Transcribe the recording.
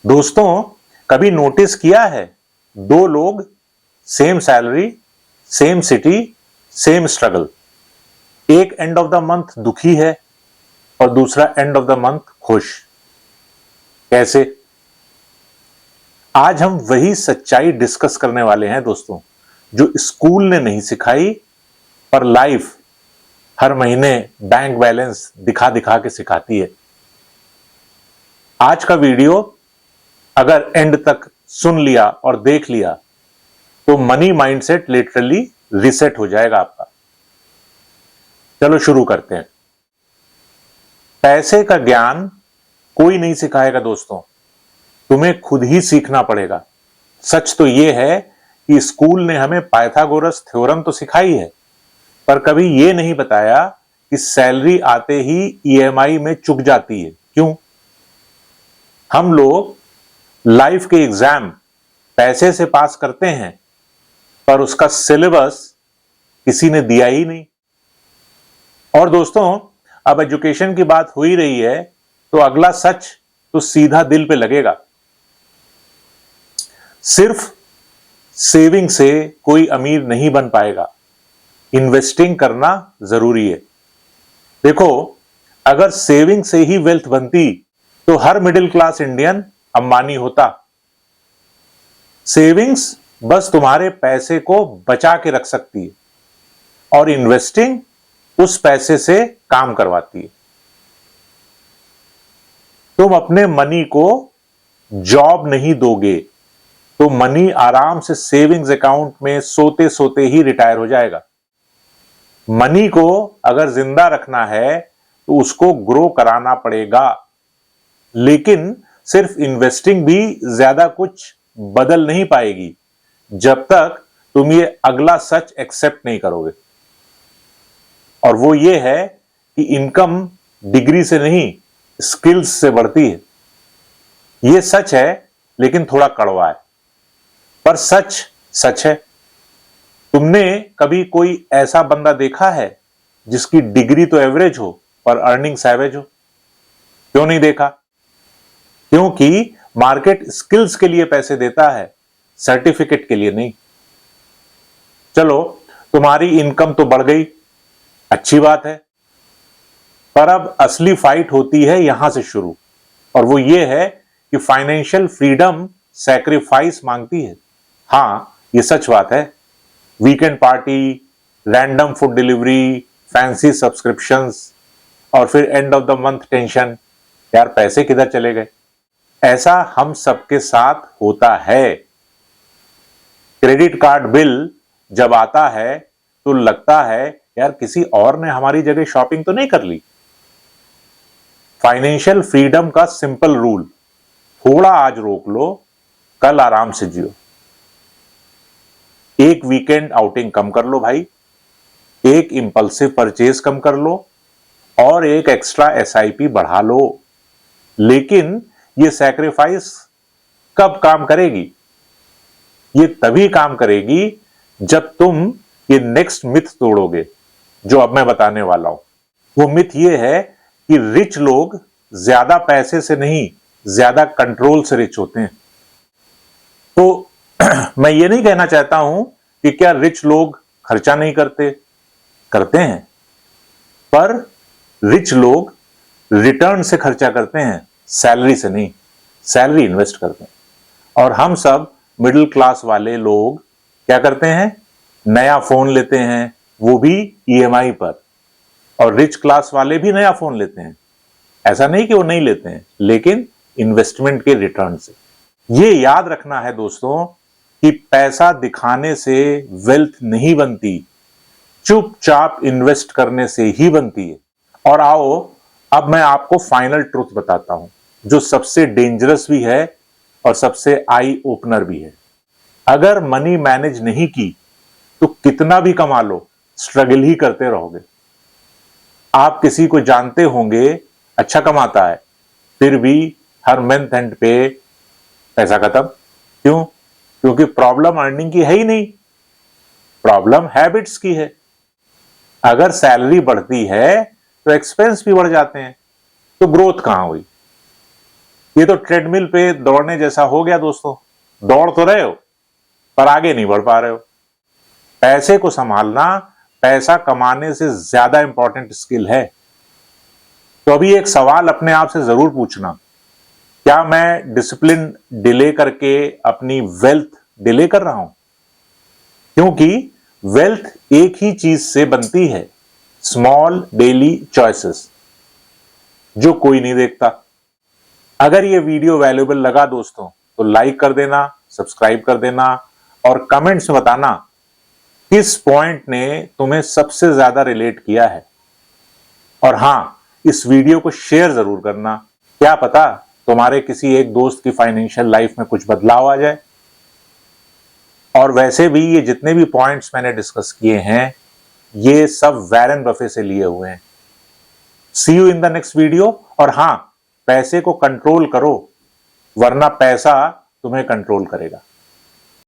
दोस्तों, कभी नोटिस किया है दो लोग, same salary, same city, same struggle. एक एंड ऑफ द मंथ दुखी है और दूसरा एंड ऑफ द मंथ खुश। कैसे? आज हम वही सच्चाई डिस्कस करने वाले हैं दोस्तों, जो स्कूल ने नहीं सिखाई पर लाइफ हर महीने बैंक बैलेंस दिखा दिखा के सिखाती है। आज का वीडियो अगर एंड तक सुन लिया और देख लिया तो मनी माइंडसेट लिटरली रीसेट हो जाएगा आपका। चलो शुरू करते हैं। पैसे का ज्ञान कोई नहीं सिखाएगा दोस्तों, तुम्हें खुद ही सीखना पड़ेगा। सच तो यह है कि स्कूल ने हमें पाइथागोरस थ्योरम तो सिखाई है, पर कभी यह नहीं बताया कि सैलरी आते ही ईएमआई में चुक जाती है। क्यों? हम लोग लाइफ के एग्जाम पैसे से पास करते हैं, पर उसका सिलेबस किसी ने दिया ही नहीं। और दोस्तों, अब एजुकेशन की बात हो ही रही है तो अगला सच तो सीधा दिल पे लगेगा। सिर्फ सेविंग से कोई अमीर नहीं बन पाएगा, इन्वेस्टिंग करना जरूरी है। देखो, अगर सेविंग से ही वेल्थ बनती तो हर मिडिल क्लास इंडियन अंबानी होता। सेविंग्स बस तुम्हारे पैसे को बचा के रख सकती है और इन्वेस्टिंग उस पैसे से काम करवाती है। तुम अपने मनी को जॉब नहीं दोगे तो मनी आराम से सेविंग्स अकाउंट में सोते सोते ही रिटायर हो जाएगा। मनी को अगर जिंदा रखना है तो उसको ग्रो कराना पड़ेगा, लेकिन सिर्फ इन्वेस्टिंग भी ज्यादा कुछ बदल नहीं पाएगी जब तक तुम ये अगला सच एक्सेप्ट नहीं करोगे। और वो ये है कि इनकम डिग्री से नहीं, स्किल्स से बढ़ती है। ये सच है, लेकिन थोड़ा कड़वा है, पर सच सच है। तुमने कभी कोई ऐसा बंदा देखा है जिसकी डिग्री तो एवरेज हो पर अर्निंग सैवेज हो? क्यों नहीं देखा? क्योंकि मार्केट स्किल्स के लिए पैसे देता है, सर्टिफिकेट के लिए नहीं। चलो, तुम्हारी इनकम तो बढ़ गई, अच्छी बात है, पर अब असली फाइट होती है यहां से शुरू, और वो ये है कि फाइनेंशियल फ्रीडम सैक्रिफाइस मांगती है। हां, ये सच बात है। Weekend party, random food delivery, fancy subscriptions और फिर end of the month tension. यार, पैसे किधर चले गए? ऐसा हम सबके साथ होता है। क्रेडिट कार्ड बिल जब आता है तो लगता है यार किसी और ने हमारी जगह शॉपिंग तो नहीं कर ली। फाइनेंशियल फ्रीडम का सिंपल रूल, थोड़ा आज रोक लो, कल आराम से जियो। एक वीकेंड आउटिंग कम कर लो भाई, एक इंपल्सिव परचेज कम कर लो और एक एक्स्ट्रा एसआईपी बढ़ा लो। लेकिन ये सैक्रिफाइस कब काम करेगी? ये तभी काम करेगी जब तुम ये नेक्स्ट मिथ तोड़ोगे जो अब मैं बताने वाला हूं। वो मिथ ये है कि रिच लोग ज्यादा पैसे से नहीं, ज्यादा कंट्रोल से रिच होते हैं। तो मैं ये नहीं कहना चाहता हूं कि क्या रिच लोग खर्चा नहीं करते, करते हैं, पर रिच लोग रिटर्न से खर्चा करते हैं, सैलरी से नहीं। सैलरी इन्वेस्ट करते हैं। और हम सब मिडिल क्लास वाले लोग क्या करते हैं? नया फोन लेते हैं, वो भी ईएमआई पर। और रिच क्लास वाले भी नया फोन लेते हैं, ऐसा नहीं कि वो नहीं लेते हैं, लेकिन इन्वेस्टमेंट के रिटर्न से। ये याद रखना है दोस्तों कि पैसा दिखाने से वेल्थ नहीं बनती, चुपचाप इन्वेस्ट करने से ही बनती है। और आओ, अब मैं आपको फाइनल ट्रूथ बताता हूं, जो सबसे डेंजरस भी है और सबसे आई ओपनर भी है। अगर मनी मैनेज नहीं की तो कितना भी कमा लो, स्ट्रगल ही करते रहोगे। आप किसी को जानते होंगे अच्छा कमाता है, फिर भी हर मंथ एंड पे पैसा खत्म। क्यों? क्योंकि प्रॉब्लम अर्निंग की है ही नहीं, प्रॉब्लम हैबिट्स की है। अगर सैलरी बढ़ती है तो एक्सपेंस भी बढ़ जाते हैं, तो ग्रोथ कहां हुई? ये तो ट्रेडमिल पे दौड़ने जैसा हो गया दोस्तों। दौड़ तो रहे हो पर आगे नहीं बढ़ पा रहे हो। पैसे को संभालना पैसा कमाने से ज्यादा इंपॉर्टेंट स्किल है। तो अभी एक सवाल अपने आप से जरूर पूछना, क्या मैं डिसिप्लिन डिले करके अपनी वेल्थ डिले कर रहा हूं? क्योंकि वेल्थ एक ही चीज से बनती है, स्मॉल डेली चॉइसेस, जो कोई नहीं देखता। अगर ये वीडियो वैल्यूएबल लगा दोस्तों तो लाइक कर देना, सब्सक्राइब कर देना और कमेंट्स में बताना किस पॉइंट ने तुम्हें सबसे ज्यादा रिलेट किया है। और हां, इस वीडियो को शेयर जरूर करना, क्या पता तुम्हारे किसी एक दोस्त की फाइनेंशियल लाइफ में कुछ बदलाव आ जाए। और वैसे भी ये जितने भी पॉइंट्स मैंने डिस्कस किए हैं ये सब वॉरेन बफे से लिए हुए हैं। See you in the next video. और हां, पैसे को कंट्रोल करो वरना पैसा तुम्हें कंट्रोल करेगा।